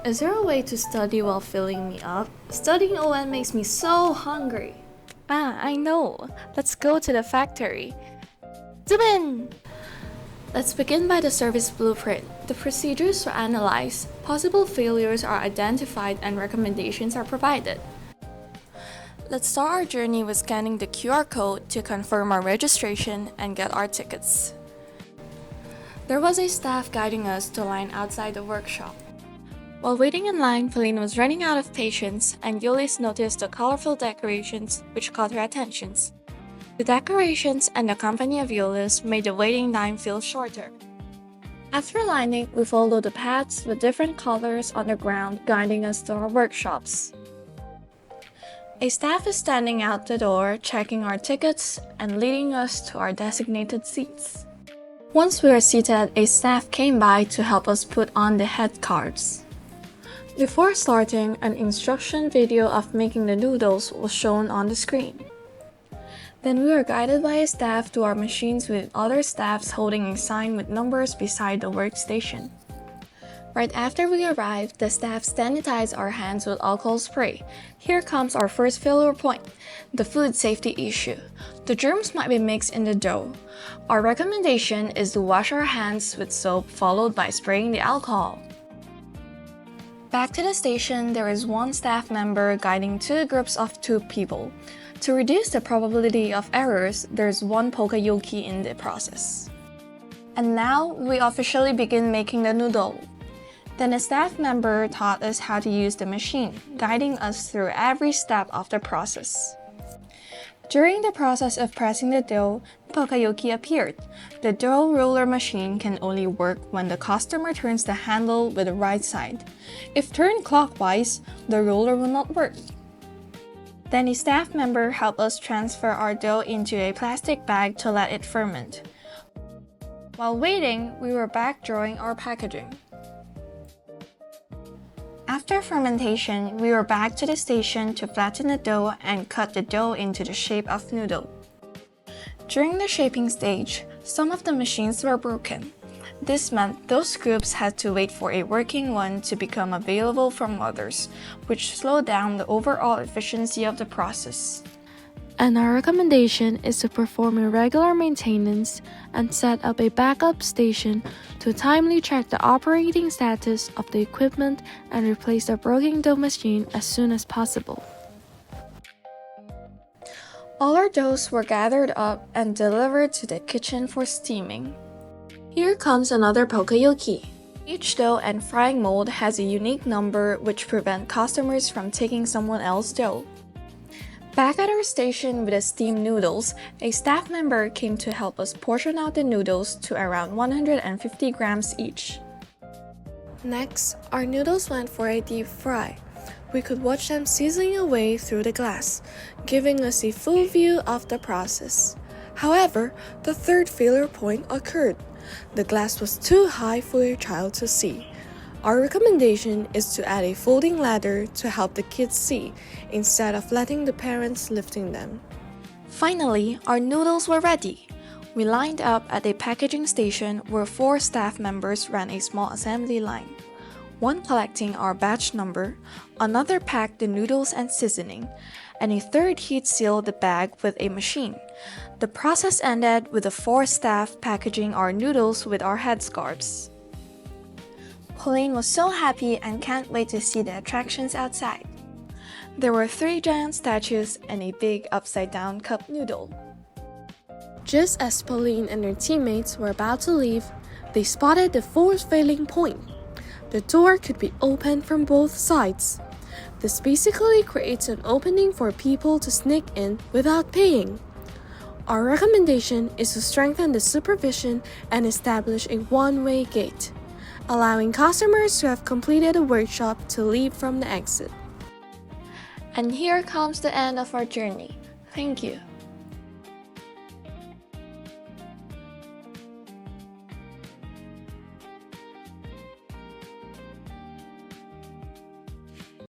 Is there a way to study while filling me up? Studying ON makes me so hungry. I know. Let's go to the factory. Zoom in! Let's begin by the service blueprint. The procedures are analyzed, possible failures are identified, and recommendations are provided. Let's start our journey with scanning the QR code to confirm our registration and get our tickets. There was a staff guiding us to line outside the workshop. While waiting in line, Pauline was running out of patience, and Yulis noticed the colorful decorations which caught her attention. The decorations and the company of Yulis made the waiting time feel shorter. After lining, we followed the paths with different colors on the ground guiding us to our workshops. A staff is standing out the door, checking our tickets and leading us to our designated seats. Once we were seated, a staff came by to help us put on the head cards. Before starting, an instruction video of making the noodles was shown on the screen. Then we were guided by a staff to our machines with other staffs holding a sign with numbers beside the workstation. Right after we arrived, the staff sanitized our hands with alcohol spray. Here comes our first failure point, the food safety issue. The germs might be mixed in the dough. Our recommendation is to wash our hands with soap followed by spraying the alcohol. Back to the station, there is one staff member guiding two groups of 2 people. To reduce the probability of errors, there's one Poka Yoke in the process. And now, we officially begin making the noodle. Then a staff member taught us how to use the machine, guiding us through every step of the process. During the process of pressing the dough, Poka Yoke appeared. The dough roller machine can only work when the customer turns the handle with the right side. If turned clockwise, the roller will not work. Then a staff member helped us transfer our dough into a plastic bag to let it ferment. While waiting, we were back drawing our packaging. After fermentation, we were back to the station to flatten the dough and cut the dough into the shape of noodle. During the shaping stage, some of the machines were broken. This meant those groups had to wait for a working one to become available from others, which slowed down the overall efficiency of the process. And our recommendation is to perform a regular maintenance and set up a backup station to timely check the operating status of the equipment and replace the broken dough machine as soon as possible. All our doughs were gathered up and delivered to the kitchen for steaming. Here comes another Poka Yoke. Each dough and frying mold has a unique number which prevent customers from taking someone else's dough. Back at our station with the steamed noodles, a staff member came to help us portion out the noodles to around 150 grams each. Next, our noodles went for a deep fry. We could watch them sizzling away through the glass, giving us a full view of the process. However, the third failure point occurred. The glass was too high for a child to see. Our recommendation is to add a folding ladder to help the kids see, instead of letting the parents lifting them. Finally, our noodles were ready. We lined up at a packaging station where 4 staff members ran a small assembly line. One collecting our batch number, another packed the noodles and seasoning, and a third heat sealed the bag with a machine. The process ended with the 4 staff packaging our noodles with our headscarves. Pauline was so happy and can't wait to see the attractions outside. There were 3 giant statues and a big upside-down cup noodle. Just as Pauline and her teammates were about to leave, they spotted the 4th failing point. The door could be opened from both sides. This basically creates an opening for people to sneak in without paying. Our recommendation is to strengthen the supervision and establish a one-way gate, allowing customers who have completed a workshop to leave from the exit. And here comes the end of our journey. Thank you.